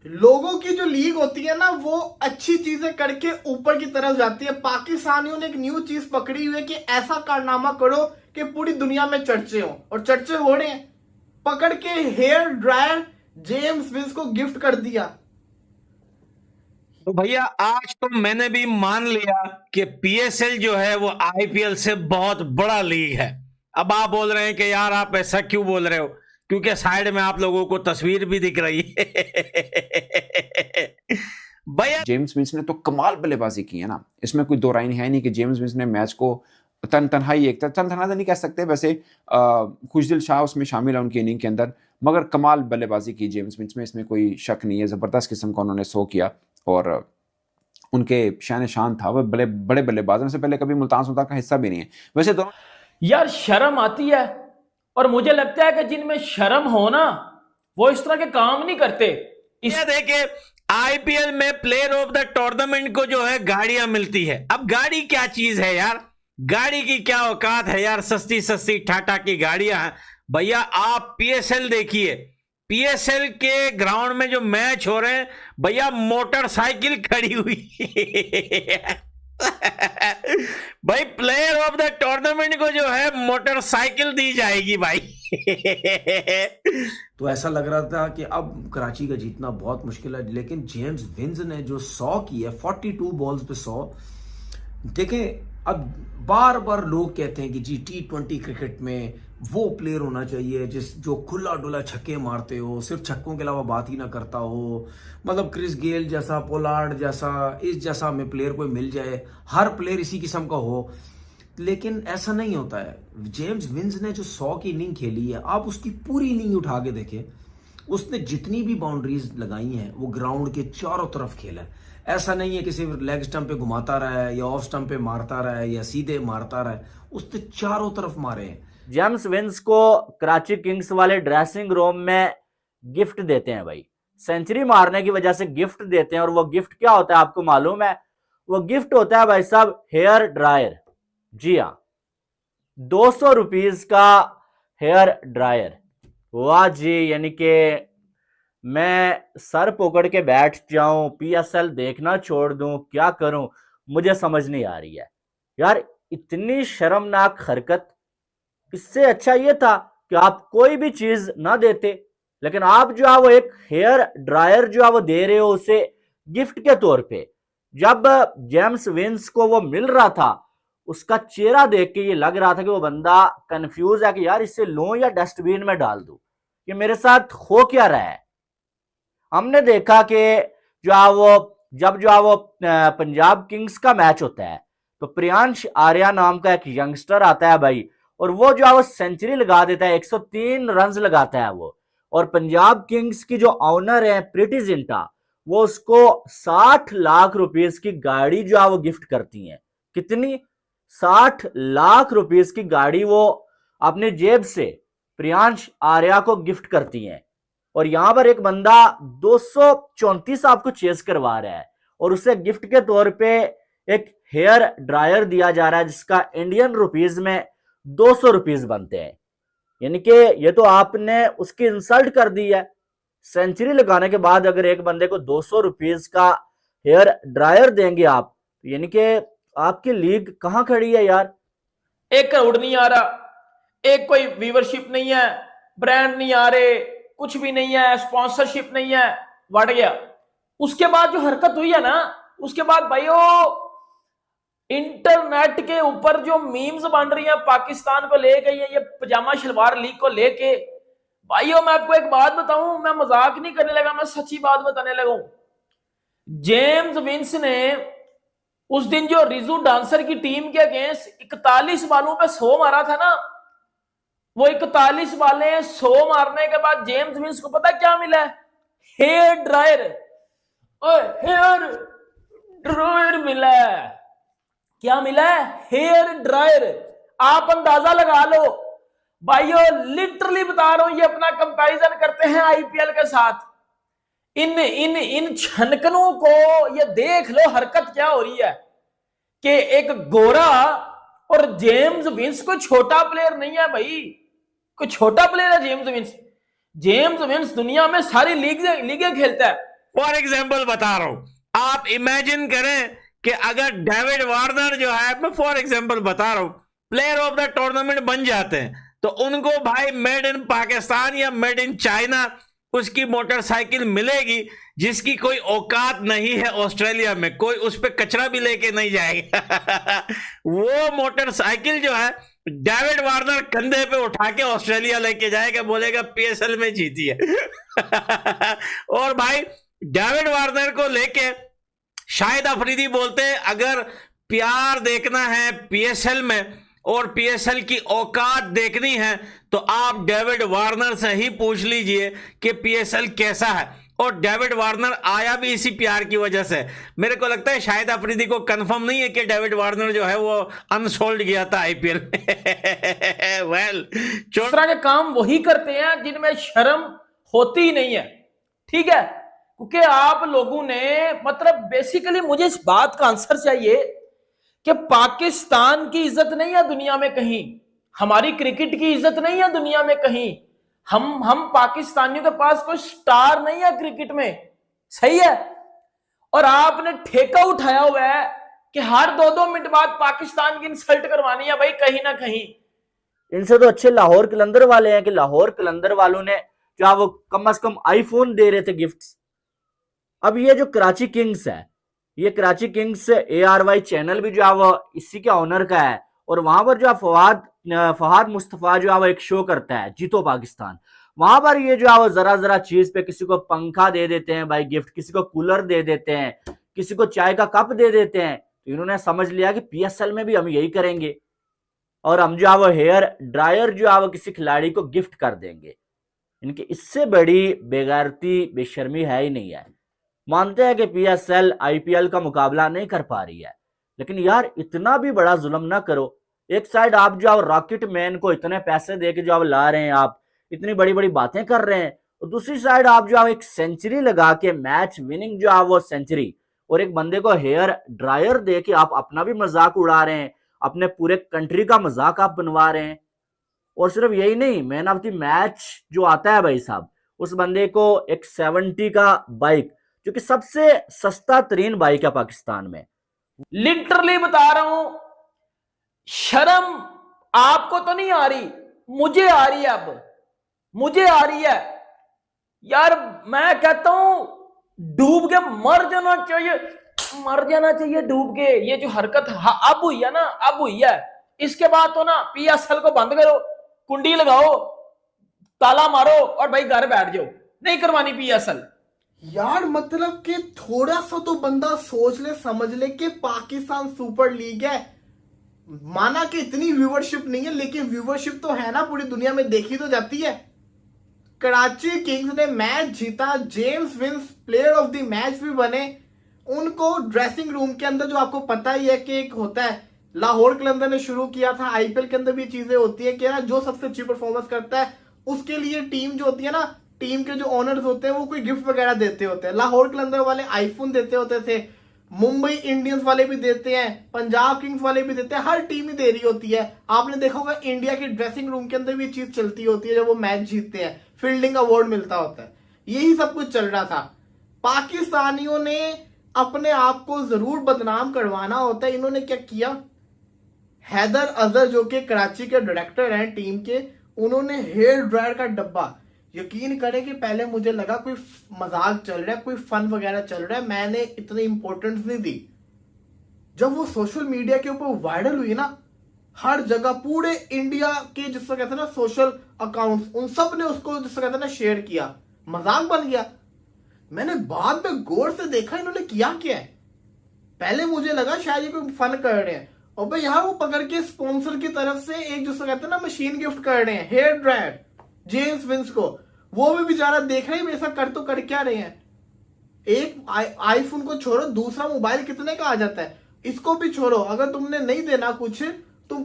लोगों की जो लीग होती है ना, वो अच्छी चीजें करके ऊपर की तरफ जाती है। पाकिस्तानियों ने एक न्यू चीज पकड़ी हुई है कि ऐसा कारनामा करो कि पूरी दुनिया में चर्चे हो, और चर्चे हो रहे हैं। पकड़ के हेयर ड्रायर जेम्स विंस को गिफ्ट कर दिया। तो भैया आज तो मैंने भी मान लिया कि पीएसएल जो है वो आईपीएल से बहुत बड़ा लीग है। अब आप बोल रहे हैं कि यार आप ऐसा क्यों बोल रहे हो, क्योंकि साइड में आप लोगों को तस्वीर भी दिख रही है। भैया जेम्स विंस ने तो कमाल बल्लेबाजी की है ना, इसमें कोई दो राय है नहीं कि जेम्स विंस ने मैच को तनतनहाई तो नहीं कह सकते वैसे, खुशदिल शाह उसमें शामिल है उनकी इनिंग के अंदर, मगर कमाल बल्लेबाजी की जेम्स विंस में, इसमें कोई शक नहीं है। ज़बरदस्त किस्म का उन्होंने शो किया और उनके शान शान था। वो बड़े बड़े बल्लेबाजों से पहले कभी मुल्तान सुल्तान का हिस्सा भी नहीं है वैसे दोनों। यार शर्म आती है, और मुझे लगता है कि जिनमें शर्म हो ना वो इस तरह के काम नहीं करते। इसे देखे आईपीएल में प्लेयर ऑफ द टूर्नामेंट को जो है गाड़ियां मिलती है। अब गाड़ी क्या चीज है यार, गाड़ी की क्या औकात है यार, सस्ती सस्ती टाटा की गाड़ियां हैं। भैया आप पीएसएल देखिए, पीएसएल के ग्राउंड में जो मैच हो रहे हैं भैया मोटरसाइकिल खड़ी हुई है। भाई प्लेयर ऑफ द टूर्नामेंट को जो है मोटरसाइकिल दी जाएगी भाई। तो ऐसा लग रहा था कि अब कराची का जीतना बहुत मुश्किल है, लेकिन जेम्स विंस ने जो 100 की है 42 बॉल्स पे 100। देखें, अब बार बार लोग कहते हैं कि जी T20 क्रिकेट में वो प्लेयर होना चाहिए जो खुला डुला छक्के मारते हो, सिर्फ छक्कों के अलावा बात ही ना करता हो। मतलब क्रिस गेल जैसा, पोलार्ड जैसा, इस जैसा हमें प्लेयर कोई मिल जाए, हर प्लेयर इसी किस्म का हो। लेकिन ऐसा नहीं होता है। जेम्स विंस ने जो 100 की इनिंग खेली है, आप उसकी पूरी इनिंग उठा के देखें, उसने जितनी भी बाउंड्रीज लगाई हैं वो ग्राउंड के चारों तरफ खेला है। ऐसा नहीं है कि सिर्फ लेग स्टंप पे घुमाता रहा है या ऑफ स्टंप पे मारता रहा है या सीधे मारता रहा है, उसने चारों तरफ मारे हैं। जेम्स विंस को कराची किंग्स वाले ड्रेसिंग रूम में गिफ्ट देते हैं भाई, सेंचुरी मारने की वजह से गिफ्ट देते हैं। और वो गिफ्ट क्या होता है आपको मालूम है? वो गिफ्ट होता है भाई साहब हेयर ड्रायर। जी हाँ, 200 रुपीज का हेयर ड्रायर। वाह जी, यानी कि मैं सर पकड़ के बैठ जाऊं, पीएसएल देखना छोड़ दूं, क्या करूं, मुझे समझ नहीं आ रही है यार। इतनी शर्मनाक हरकत। इससे अच्छा ये था कि आप कोई भी चीज ना देते, लेकिन आप जो है वो एक हेयर ड्रायर जो है वो दे रहे हो उसे गिफ्ट के तौर पे। जब जेम्स विंस को वो मिल रहा था, उसका चेहरा देख के ये लग रहा था कि वो बंदा कंफ्यूज है कि यार इसे लूं या डस्टबिन में डाल दूं, कि मेरे साथ हो क्या रहा है। हमने देखा कि जो है वो जब जो है वो पंजाब किंग्स का मैच होता है तो प्रियांश आर्या नाम का एक यंगस्टर आता है भाई, और वो जो है वो सेंचुरी लगा देता है, 103 रन लगाता है वो। और पंजाब किंग्स की जो ऑनर है प्रीति जिंटा, वो उसको 60 लाख रुपीस की गाड़ी जो है वो गिफ्ट करती हैं। कितनी? 60 लाख रुपीस की गाड़ी वो अपनी जेब से प्रियांश आर्या को गिफ्ट करती हैं। और यहां पर एक बंदा 234 आपको चेस करवा रहा है, और उसे गिफ्ट के तौर पे एक हेयर ड्रायर दिया जा रहा है जिसका इंडियन रुपीज में 200 रुपीज बनते हैं। यानी कि ये तो आपने उसकी इंसल्ट कर दी है। सेंचुरी लगाने के बाद अगर एक बंदे को 200 रुपीज का हेयर ड्रायर देंगे आप, यानी कि आपकी लीग कहां खड़ी है यार। 1 करोड़ नहीं आ रहा, एक कोई व्यूवरशिप नहीं है, ब्रांड नहीं आ रहे, कुछ भी नहीं है, स्पॉन्सरशिप नहीं है, बढ़ गया। उसके बाद जो हरकत हुई है ना, उसके बाद भाइयों इंटरनेट के ऊपर जो मीम्स बन रही हैं पाकिस्तान को लेके, ये पजामा शलवार लीग को लेके, भाइयों मैं आपको एक बात बताऊं, मैं मजाक नहीं करने लगा, मैं सच्ची बात बताने लगा हूं। जेम्स विंस ने उस दिन जो रिजू डांसर की टीम के अगेंस्ट 41 बालों पे 100 मारा था ना, वो 41 बालें 100 मारने के बाद जेम्स विंस को पता क्या मिला है? Hair dryer. हेयर ड्रायर मिला है। क्या मिला है? Hair dryer. आप अंदाजा लगा लो भाइयों, लिटरली बता रहा हूं, ये अपना कंपैरिजन करते हैं आईपीएल के साथ। इन छनकनों को ये देख लो हरकत क्या हो रही है कि एक गोरा, और जेम्स विंस कोई छोटा प्लेयर नहीं है भाई, कोई छोटा प्लेयर है जेम्स विंस। जेम्स विंस दुनिया में सारी लीगें खेलता है, फॉर एग्जाम्पल बता रहा हूं, आप इमेजिन करें कि अगर डेविड वार्नर जो है, मैं फॉर एग्जाम्पल बता रहा हूं, प्लेयर ऑफ द टूर्नामेंट बन जाते हैं, तो उनको भाई मेड इन पाकिस्तान या मेड इन चाइना उसकी मोटरसाइकिल मिलेगी जिसकी कोई औकात नहीं है ऑस्ट्रेलिया में, कोई उस पर कचरा भी लेके नहीं जाएगा। वो मोटरसाइकिल जो है डेविड वार्नर कंधे पे उठा के ऑस्ट्रेलिया लेके जाएगा, बोलेगा पीएसएल में जीती है। और भाई डेविड वार्नर को लेके शाहिद अफरीदी बोलते हैं अगर प्यार देखना है पीएसएल में और पीएसएल की औकात देखनी है तो आप डेविड वार्नर से ही पूछ लीजिए कि पीएसएल कैसा है। और डेविड वार्नर आया भी इसी प्यार की वजह से। मेरे को लगता है शाहिद अफरीदी को कंफर्म नहीं है कि डेविड वार्नर जो है वो अनसोल्ड गया था आईपीएल में। वेल, इस तरह के काम वही करते हैं जिनमें शर्म होती ही नहीं है, ठीक है। क्योंकि आप लोगों ने मतलब बेसिकली मुझे इस बात का आंसर चाहिए कि पाकिस्तान की इज्जत नहीं है दुनिया में कहीं, हमारी क्रिकेट की इज्जत नहीं है दुनिया में कहीं, हम पाकिस्तानियों के पास कोई स्टार नहीं है क्रिकेट में, सही है। और आपने ठेका उठाया हुआ है कि हर 2-2 मिनट बाद पाकिस्तान की इंसल्ट करवानी है भाई कहीं ना कहीं। इनसे तो अच्छे लाहौर कलंदर वाले हैं कि लाहौर कलंदर वालों ने जो वो कम से कम आईफोन दे रहे थे गिफ्ट्स। अब ये जो कराची किंग्स है, ये कराची किंग्स ARY चैनल भी जो है वो इसी के ऑनर का है, और वहां पर जो फहाद मुस्तफा जो है वो एक शो करता है जीतो पाकिस्तान, वहां पर ये जो है वो जरा चीज पे किसी को पंखा दे देते हैं भाई गिफ्ट, किसी को कूलर दे देते हैं, किसी को चाय का कप दे देते हैं। तो इन्होंने समझ लिया कि PSL में भी हम यही करेंगे और हम जो है वो हेयर ड्रायर जो है वो किसी खिलाड़ी को गिफ्ट कर देंगे। इनकी इससे बड़ी बेगैरती बेशर्मी है ही नहीं है। मानते हैं कि PSL IPL का मुकाबला नहीं कर पा रही है, लेकिन यार इतना भी बड़ा जुल्म ना करो। एक साइड आप जो रॉकेट मैन को इतने पैसे दे के जो आप ला रहे हैं, आप इतनी बड़ी बड़ी बातें कर रहे हैं, और दूसरी साइड आप जो एक सेंचुरी लगा के मैच विनिंग जो है वो सेंचुरी, और एक बंदे को हेयर ड्रायर दे के आप अपना भी मजाक उड़ा रहे हैं, अपने पूरे कंट्री का मजाक आप बनवा रहे हैं। और सिर्फ यही नहीं, मैन ऑफ द मैच जो आता है भाई साहब, उस बंदे को एक 70 का बाइक, जो कि सबसे सस्ता तरीन बाइक है पाकिस्तान में। लिटरली बता रहा हूं, शर्म आपको तो नहीं आ रही, मुझे आ रही है, अब मुझे आ रही है यार। मैं कहता हूं डूब के मर जाना चाहिए डूब के। ये जो हरकत अब हुई है ना, अब हुई है, इसके बाद तो ना PSL को बंद करो, कुंडी लगाओ, ताला मारो और भाई घर बैठ जाओ, नहीं करवानी PSL। यार मतलब कि थोड़ा सा तो बंदा सोच ले समझ ले कि पाकिस्तान सुपर लीग है, माना कि इतनी व्यूवरशिप नहीं है लेकिन व्यूवरशिप तो है ना, पूरी दुनिया में देखी तो जाती है। कराची किंग्स ने मैच जीता, James Vince player of the match भी बने। उनको ड्रेसिंग रूम के अंदर जो आपको पता ही है कि एक होता है, लाहौर कलंदर ने शुरू किया था, IPL के अंदर भी चीजें होती है कि ना जो सबसे अच्छी परफॉर्मेंस करता है उसके लिए टीम जो होती है ना, टीम के जो ओनर्स होते हैं वो कोई गिफ्ट वगैरह देते होते हैं। लाहौर कलंदर वाले आईफोन देते होते थे, मुंबई इंडियंस वाले भी देते हैं, पंजाब किंग्स वाले भी देते हैं, हर टीम ही दे रही होती है। आपने देखा होगा इंडिया की ड्रेसिंग रूम के अंदर भी चीज चलती होती है, जब वो मैच जीतते हैं फील्डिंग अवार्ड मिलता होता है। यही सब कुछ चल रहा था। पाकिस्तानियों ने अपने आप को जरूर बदनाम करवाना होता है। इन्होंने क्या किया, हैदर अजहर जो कि कराची के डायरेक्टर हैं टीम के, उन्होंने हेयर ड्रायर का डब्बा, यकीन करें कि पहले मुझे लगा कोई मजाक चल रहा है, कोई फन वगैरह चल रहा है, मैंने इतनी इंपॉर्टेंस नहीं दी। जब वो सोशल मीडिया के ऊपर वायरल हुई ना, हर जगह पूरे इंडिया के जिसको कहते हैं ना सोशल अकाउंट्स, उन सब ने उसको जिसको कहते हैं ना शेयर किया, मजाक बन गया। मैंने बाद में गौर से देखा इन्होंने किया क्या है। पहले मुझे लगा शायद ये कोई फन कर रहे हैं, और भाई यहाँ वो पकड़ के स्पॉन्सर की तरफ से एक जिसको कहते हैं ना मशीन गिफ्ट कर रहे हैं, हेयर ड्रायर जेम्स विंस को। वो भी बेचारा देख रहे हैं ऐसा कर तो कर क्या रहे हैं। एक आईफोन को छोड़ो, दूसरा मोबाइल कितने का आ जाता है, इसको भी छोड़ो, अगर तुमने नहीं देना कुछ तुम